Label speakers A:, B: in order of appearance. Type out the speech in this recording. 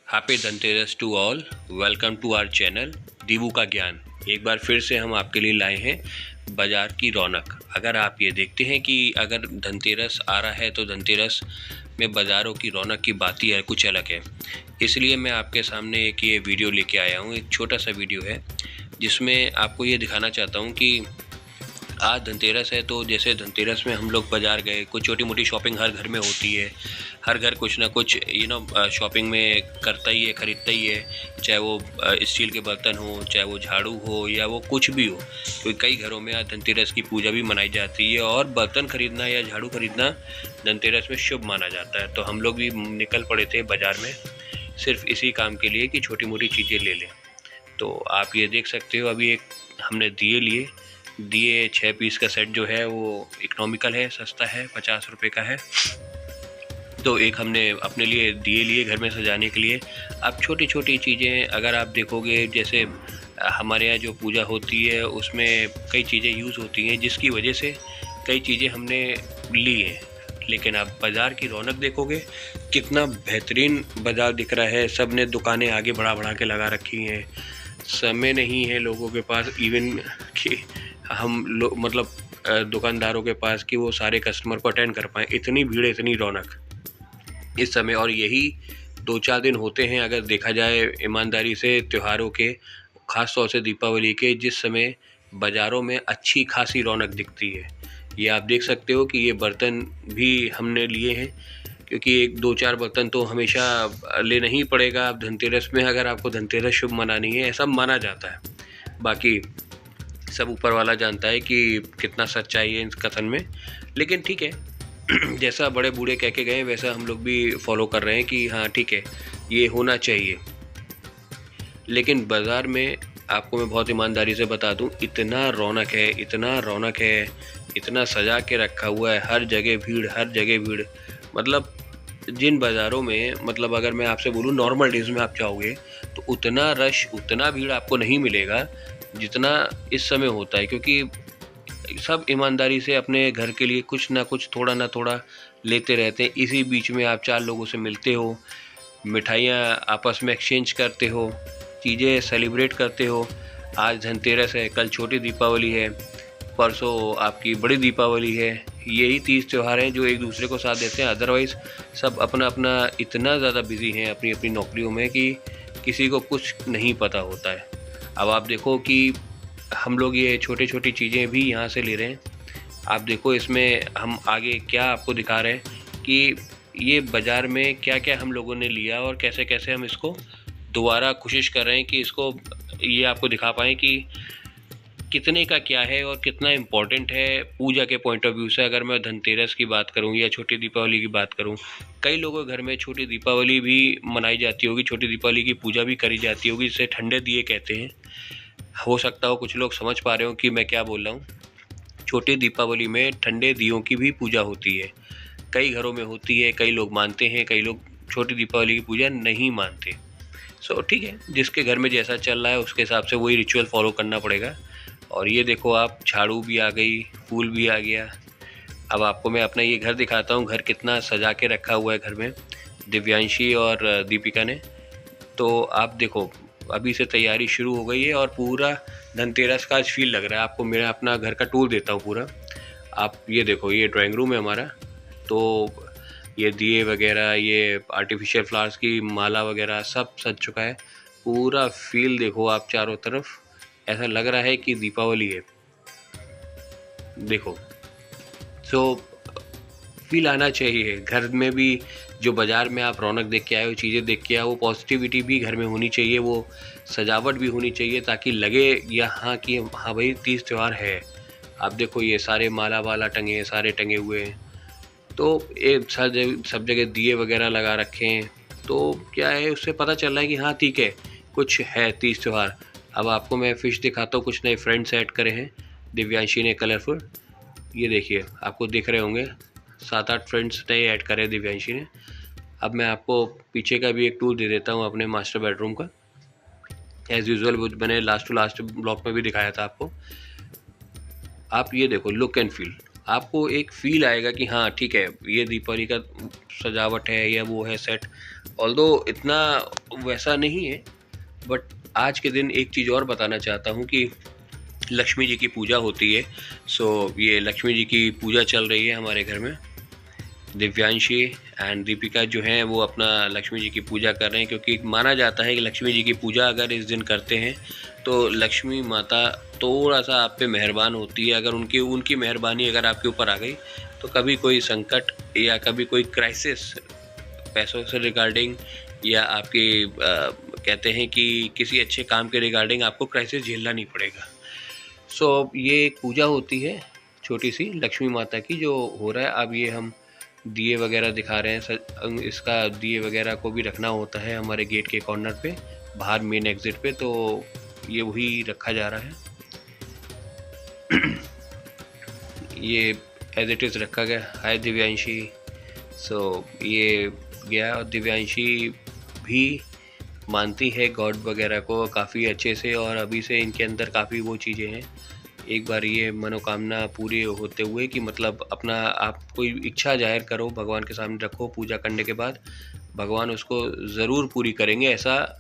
A: Happy Dhanteras to all. Welcome to our channel Divu का ज्ञान। एक बार फिर से हम आपके लिए लाए हैं बाज़ार की रौनक। अगर आप ये देखते हैं कि अगर धनतेरस आ रहा है तो धनतेरस में बाज़ारों की रौनक की बात ही है कुछ अलग है। इसलिए मैं आपके सामने एक ये वीडियो लेके आया हूँ। एक छोटा सा वीडियो है जिसमें आपको ये दिखाना चाहता हूँ कि आज धनतेरस है तो जैसे धनतेरस में हम लोग बाज़ार गए, कुछ छोटी मोटी शॉपिंग हर घर में होती है। हर घर कुछ ना कुछ शॉपिंग में करता ही है, ख़रीदता ही है। चाहे वो स्टील के बर्तन हो, चाहे वो झाड़ू हो या वो कुछ भी हो। क्योंकि कई घरों में आज धनतेरस की पूजा भी मनाई जाती है और बर्तन ख़रीदना या झाड़ू ख़रीदना धनतेरस में शुभ माना जाता है। तो हम लोग भी निकल पड़े थे बाज़ार में सिर्फ इसी काम के लिए कि छोटी मोटी चीज़ें ले लें। तो आप ये देख सकते हो, अभी एक हमने दिए 6 पीस का सेट जो है वो इकोनॉमिकल है, सस्ता है, 50 रुपये का है। तो एक हमने अपने लिए दिए लिए घर में सजाने के लिए। अब छोटी छोटी चीज़ें अगर आप देखोगे, जैसे हमारे यहाँ जो पूजा होती है उसमें कई चीज़ें यूज़ होती हैं जिसकी वजह से कई चीज़ें हमने ली हैं। लेकिन आप बाज़ार की रौनक देखोगे, कितना बेहतरीन बाज़ार दिख रहा है। सब ने दुकानें आगे बढ़ा के लगा रखी हैं। समय नहीं है लोगों के पास इवन कि हम लोग दुकानदारों के पास कि वो सारे कस्टमर को अटेंड कर पाएँ। इतनी भीड़, इतनी रौनक इस समय। और यही 2-4 दिन होते हैं अगर देखा जाए ईमानदारी से त्योहारों के, ख़ास तौर से दीपावली के, जिस समय बाज़ारों में अच्छी खासी रौनक दिखती है। ये आप देख सकते हो कि ये बर्तन भी हमने लिए हैं, क्योंकि 1-2-4 बर्तन तो हमेशा लेना ही पड़ेगा। अब धनतेरस में अगर आपको धनतेरस शुभ मनानी है, ऐसा माना जाता है। बाकी सब ऊपर वाला जानता है कि कितना सच्चाई है इस कथन में, लेकिन ठीक है। जैसा बड़े बूढ़े कह के गए वैसा हम लोग भी फॉलो कर रहे हैं कि हाँ ठीक है, ये होना चाहिए। लेकिन बाज़ार में आपको मैं बहुत ईमानदारी से बता दूं, इतना रौनक है, इतना रौनक है, इतना सजा के रखा हुआ है। हर जगह भीड़, हर जगह भीड़। मतलब जिन बाज़ारों में, अगर मैं आपसे बोलूं नॉर्मल डेज़ में आप जाओगे तो उतना रश, उतना भीड़ आपको नहीं मिलेगा जितना इस समय होता है। क्योंकि सब ईमानदारी से अपने घर के लिए कुछ ना कुछ, थोड़ा ना थोड़ा लेते रहते हैं। इसी बीच में आप 4 लोगों से मिलते हो, मिठाइयाँ आपस में एक्सचेंज करते हो, चीज़ें सेलिब्रेट करते हो। आज धनतेरस है, कल छोटी दीपावली है, परसों आपकी बड़ी दीपावली है। यही 30 त्यौहार हैं जो एक दूसरे को साथ देते हैं। अदरवाइज़ सब अपना अपना इतना ज़्यादा बिजी हैं अपनी अपनी नौकरियों में कि किसी को कुछ नहीं पता होता है। अब आप देखो कि हम लोग ये छोटी छोटी चीज़ें भी यहाँ से ले रहे हैं। आप देखो इसमें हम आगे क्या आपको दिखा रहे हैं कि ये बाज़ार में क्या क्या हम लोगों ने लिया और कैसे कैसे हम इसको दोबारा कोशिश कर रहे हैं कि इसको ये आपको दिखा पाएँ कि कितने का क्या है और कितना इम्पोर्टेंट है पूजा के पॉइंट ऑफ व्यू से। अगर मैं धनतेरस की बात करूं या छोटी दीपावली की बात करूं, कई लोगों के घर में छोटी दीपावली भी मनाई जाती होगी, छोटी दीपावली की पूजा भी करी जाती होगी, जिसे ठंडे दिए कहते हैं। हो सकता हो कुछ लोग समझ पा रहे हो कि मैं क्या बोल रहा हूँ। छोटी दीपावली में ठंडे दियों की भी पूजा होती है, कई घरों में होती है। कई लोग मानते हैं, कई लोग छोटी दीपावली की पूजा नहीं मानते। सो ठीक है, जिसके घर में जैसा चल रहा है उसके हिसाब से वही रिचुअल फॉलो करना पड़ेगा। और ये देखो आप, झाड़ू भी आ गई, फूल भी आ गया। अब आपको मैं अपना ये घर दिखाता हूँ, घर कितना सजा के रखा हुआ है घर में दिव्यांशी और दीपिका ने। तो आप देखो अभी से तैयारी शुरू हो गई है और पूरा धनतेरस का आज फील लग रहा है आपको। मैं अपना घर का टूर देता हूँ पूरा। आप ये देखो, ये ड्राइंग रूम है हमारा। तो ये दिए वगैरह, ये आर्टिफिशियल फ्लावर्स की माला वगैरह सब सज चुका है। पूरा फील देखो आप, चारों तरफ ऐसा लग रहा है कि दीपावली है। देखो, सो फील आना चाहिए घर में भी। जो बाज़ार में आप रौनक देख के आए हो, चीज़ें देख के आए हो, वो पॉजिटिविटी भी घर में होनी चाहिए, वो सजावट भी होनी चाहिए, ताकि लगे यहाँ कि हाँ भाई 30 त्यौहार है। आप देखो ये सारे माला वाला टंगे हैं, सारे टंगे हुए हैं। तो एक सब जगह दिए वगैरह लगा रखे हैं। तो क्या है, उससे पता चल रहा है कि हाँ ठीक है, कुछ है 30 त्यौहार। अब आपको मैं फ़िश दिखाता हूँ, कुछ नए फ्रेंड्स ऐड करे हैं दिव्यांशी ने, कलरफुल। ये देखिए, आपको दिख रहे होंगे 7-8 फ्रेंड्स नए ऐड करे दिव्यांशी ने। अब मैं आपको पीछे का भी एक टूर दे देता हूँ अपने मास्टर बेडरूम का। एज़ यूजुअल वो मैंने लास्ट टू लास्ट ब्लॉग में भी दिखाया था आपको। आप ये देखो, लुक एंड फील। आपको एक फ़ील आएगा कि हाँ ठीक है, ये दीपावली का सजावट है या वो है सेट। ऑल्दो इतना वैसा नहीं है, बट आज के दिन एक चीज़ और बताना चाहता हूँ कि लक्ष्मी जी की पूजा होती है। सो ये लक्ष्मी जी की पूजा चल रही है हमारे घर में। दिव्यांशी एंड दीपिका जो हैं वो अपना लक्ष्मी जी की पूजा कर रहे हैं, क्योंकि माना जाता है कि लक्ष्मी जी की पूजा अगर इस दिन करते हैं तो लक्ष्मी माता थोड़ा सा आप पे मेहरबान होती है। अगर उनकी मेहरबानी अगर आपके ऊपर आ गई तो कभी कोई संकट या कभी कोई क्राइसिस पैसों से रिगार्डिंग या आपके कहते हैं कि किसी अच्छे काम के रिगार्डिंग आपको क्राइसिस झेलना नहीं पड़ेगा। सो ये एक पूजा होती है छोटी सी लक्ष्मी माता की जो हो रहा है। अब ये हम दिए वगैरह दिखा रहे हैं। इसका दिए वगैरह को भी रखना होता है हमारे गेट के कॉर्नर पे, बाहर मेन एग्जिट पे, तो ये वही रखा जा रहा है। ये एज इट इज़ रखा गया। हाय दिव्यांशी। सो ये गया, और दिव्यांशी भी मानती है गॉड वगैरह को काफ़ी अच्छे से, और अभी से इनके अंदर काफ़ी वो चीज़ें हैं। एक बार ये मनोकामना पूरी होते हुए कि मतलब अपना आप कोई इच्छा जाहिर करो, भगवान के सामने रखो, पूजा करने के बाद भगवान उसको ज़रूर पूरी करेंगे, ऐसा